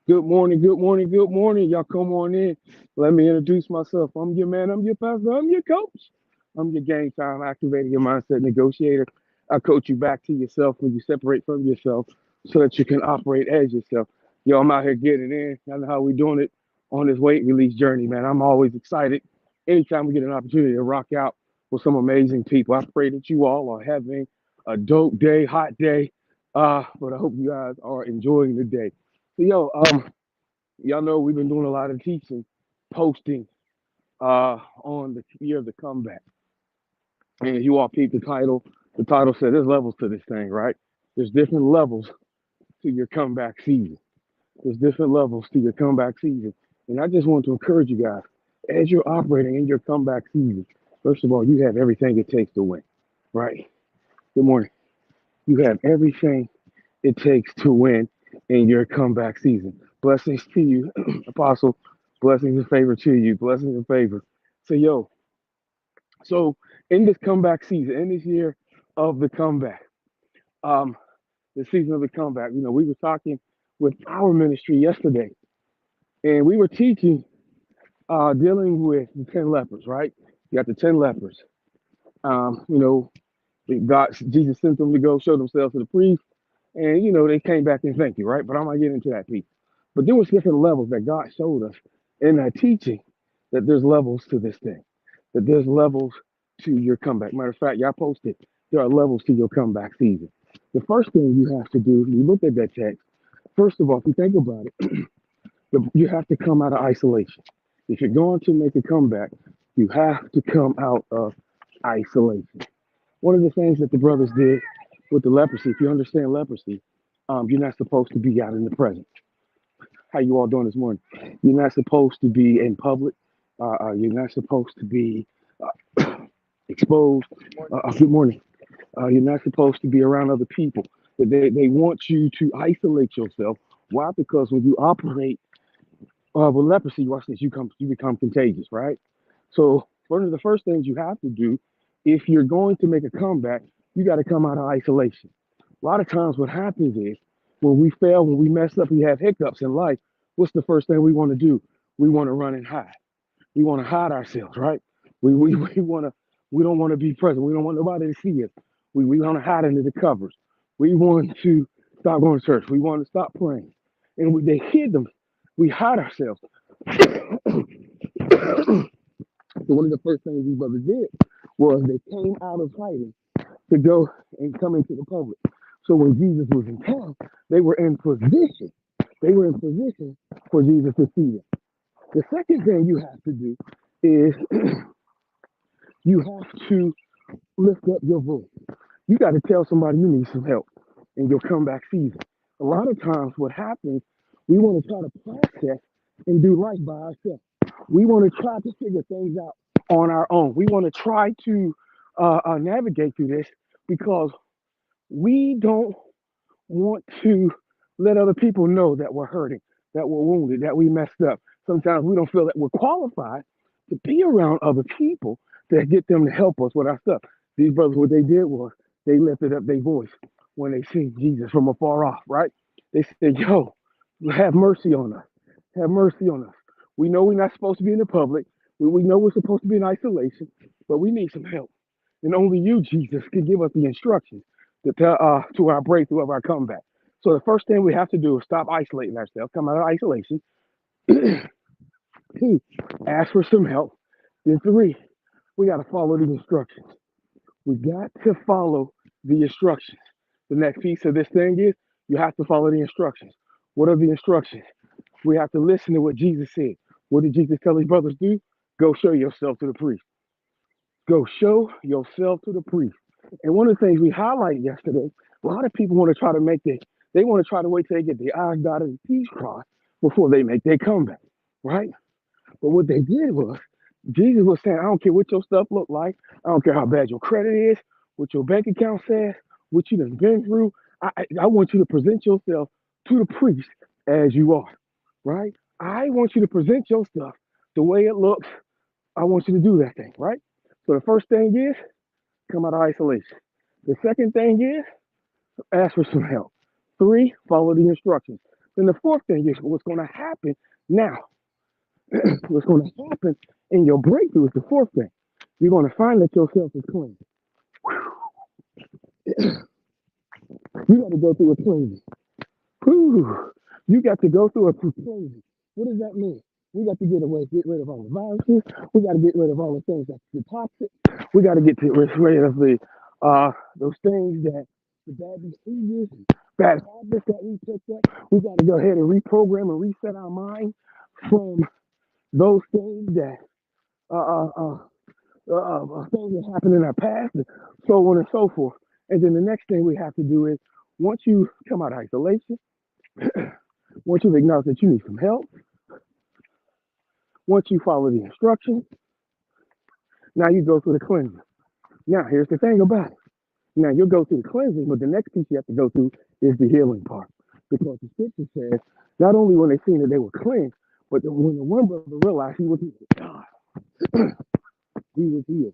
Good morning, good morning, good morning. Y'all come on in. Let me introduce myself. I'm your man, I'm your pastor, I'm your coach. I'm your game time activator, your mindset negotiator. I coach you back to yourself when you separate from yourself so that you can operate as yourself. Yo, I'm out here getting it in. I know how we doing it on this weight release journey, man. I'm always excited anytime we get an opportunity to rock out with some amazing people. I pray that you all are having a dope day, hot day. But I hope you guys are enjoying the day. So, y'all know we've been doing a lot of teaching, posting on the year of the comeback. And you all peep the title. The title said there's levels to this thing, right? There's different levels to your comeback season. There's different levels to your comeback season. And I just want to encourage you guys, as you're operating in your comeback season, first of all, you have everything it takes to win, right? Good morning. You have everything it takes to win in your comeback season. Blessings to you, Apostle. Blessings and favor to you. Blessings and favor. So in this comeback season, in this year of the comeback, um, the season of the comeback, we were talking with our ministry yesterday, and we were teaching, dealing with the 10 lepers, right? You got the 10 lepers. Um, you know, Jesus sent them to go show themselves to the priest. And they came back and thank you, right? But I'm gonna get into that piece. But there was different levels that God showed us in that teaching that there's levels to this thing, that there's levels to your comeback. Matter of fact, y'all posted there are levels to your comeback season. The first thing you have to do, when you look at that text, first of all, if you think about it, you have to come out of isolation. If you're going to make a comeback, you have to come out of isolation. One of the things that the brothers did with the leprosy, if you understand leprosy, you're not supposed to be out in the present. How you all doing this morning? You're not supposed to be in public. You're not supposed to be exposed. Good morning. You're not supposed to be around other people. They want you to isolate yourself. Why? Because when you operate with leprosy, watch this, you become contagious, right? So one of the first things you have to do, if you're going to make a comeback, you got to come out of isolation. A lot of times, what happens is when we fail, when we mess up, we have hiccups in life. What's the first thing we want to do? We want to run and hide. We want to hide ourselves, right? We want to. We don't want to be present. We don't want nobody to see us. We want to hide under the covers. We want to stop going to church. We want to stop praying, and they hid them. We hide ourselves. So one of the first things these brothers did was they came out of hiding to go and come into the public. So when Jesus was in town, they were in position. They were in position for Jesus to see them. The second thing you have to do is you have to lift up your voice. You got to tell somebody you need some help in your comeback season. A lot of times, what happens, we want to try to process and do life by ourselves. We want to try to figure things out on our own. We want to try to navigate through this because we don't want to let other people know that we're hurting, that we're wounded, that we messed up. Sometimes we don't feel that we're qualified to be around other people to get them to help us with our stuff. These brothers, what they did was they lifted up their voice when they see Jesus from afar off, right? They said, Yo, have mercy on us. Have mercy on us. We know we're not supposed to be in the public. We know we're supposed to be in isolation, but we need some help. And only you, Jesus, can give us the instructions to our breakthrough of our comeback. So the first thing we have to do is stop isolating ourselves, come out of isolation. Two, ask for some help. Then three, we got to follow the instructions. We got to follow the instructions. The next piece of this thing is you have to follow the instructions. What are the instructions? We have to listen to what Jesus said. What did Jesus tell his brothers do? Go show yourself to the priest. Go show yourself to the priest. And one of the things we highlighted yesterday, a lot of people want to try to they want to try to wait till they get the I's dotted and T's crossed before they make their comeback, right? But what they did was, Jesus was saying, I don't care what your stuff look like. I don't care how bad your credit is, what your bank account says, what you done been through. I want you to present yourself to the priest as you are, right? I want you to present your stuff the way it looks. I want you to do that thing, right? So the first thing is come out of isolation. The second thing is ask for some help. Three, follow the instructions. Then the fourth thing is what's going to happen now. What's going to happen in your breakthrough is the fourth thing. You're going to find that yourself is clean. You got to go through a cleansing. Whew. You got to go through a cleansing. What does that mean? We got to get rid of all the viruses. We got to get rid of all the things that's toxic. We got to get rid of the those things that the bad behaviors, bad habits that we picked up. We got to go ahead and reprogram and reset our mind from those things that uh, uh, uh, things that happened in our past, and so on and so forth. And then the next thing we have to do is once you come out of isolation, once you've acknowledged that you need some help, once you follow the instructions, now you go through the cleansing. Now, here's the thing about it. Now, you'll go through the cleansing, but the next piece you have to go through is the healing part. Because the scripture says, not only when they seen that they were cleansed, but when the one brother realized he was healed, God, he was healed.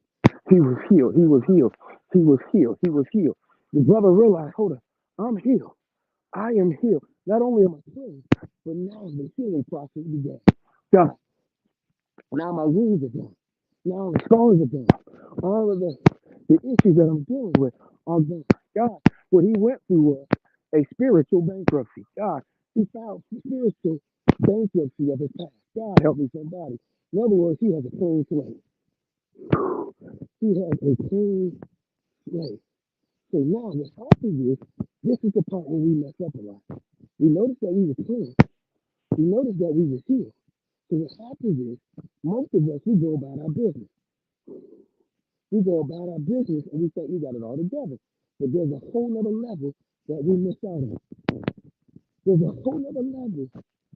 He was healed. He was healed. He was healed. He was healed. The brother realized, hold on, I'm healed. I am healed. Not only am I cleansed, but now the healing process began. God, now my wounds are gone. Now the scars are gone. All of the issues that I'm dealing with are gone. God, what he went through was a spiritual bankruptcy. God, he filed spiritual bankruptcy of his past. God, help me somebody. In other words, he has a clean slate. He has a clean slate. So now what happens is, this is the part where we mess up a lot. We notice that we were clean. We notice that we were healed. So what happens is, most of us, we go about our business. We go about our business and we think we got it all together. But there's a whole other level that we miss out on. There's a whole other level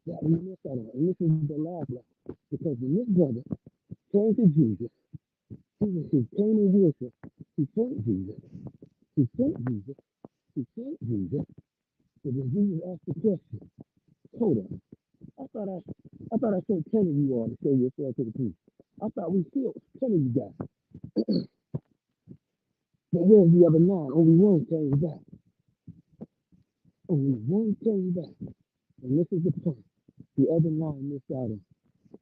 that we miss out on. And this is the last level. Because when this brother came to Jesus, he came in worship. He sent Jesus. He sent Jesus. He sent Jesus. So when Jesus asked the question, hold on. I thought I sent 10 of you all to show yourself to the people. I thought we killed 10 of you guys. But where's the other 9? Only one came back. Only one came back. And this is the point. The other 9 missed out on.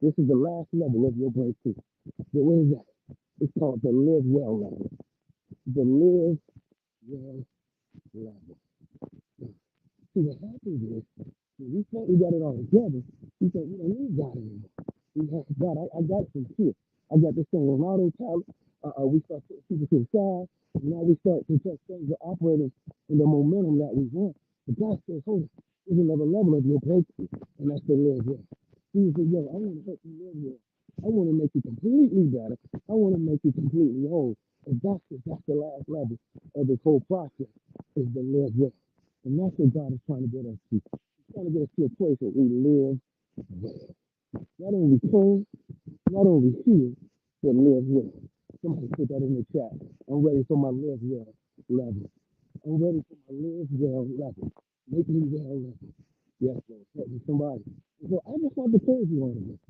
This is the last level of your breakthrough. But what is that? It's called the live well level. The live well level. See, what happens is, when we think we got it all together, we think we don't need God anymore. We have God, I got it from here. I got this thing on autopilot. We start putting people to the side. And now we start to just things are operating in the momentum that we want. But God says, hold on, there's another level of your breakthrough, and that's the live well. He said, yo, I want to help you live well. I want to make you completely better. I want to make you completely whole. And that's the last level of this whole process is the live well. And that's what God is trying to get us to. He's trying to get us to a place where we live well. Not only clean, not only healed, but live well. Somebody put that in the chat. I'm ready for my live well level. I'm ready for my live well level. Make me well level. Yes, Lord. Help me somebody. So I just want to encourage you on this.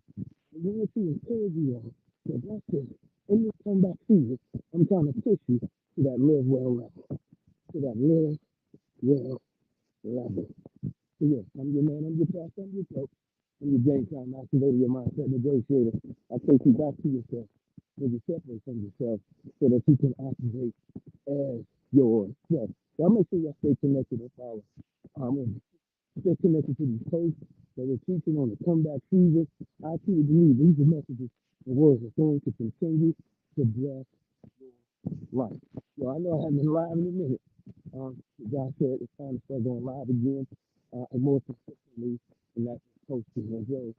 I want to encourage you on that God says, in this comeback season, I'm trying to push you to that live well level. To that live well level. So yes, I'm your man, I'm your pastor, I'm your coach. I'm your game time activator, your mindset negotiator. I take you back to yourself when you separate from yourself so that you can activate as yourself. So I'll make sure you stay connected and follow. And stay connected to these posts that we're teaching on the comeback season. I truly believe these are messages and words are going to continue to bless life. So I know I haven't been live in a minute. God said it's time to start going live again and more consistently, and that's posting as well.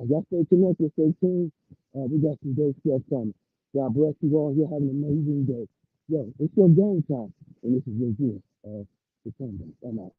Y'all stay connected, stay tuned. We got some great stuff coming. God bless you all. You're having an amazing day. Yo, it's your game time, and this is your year of the comeback. I'm out.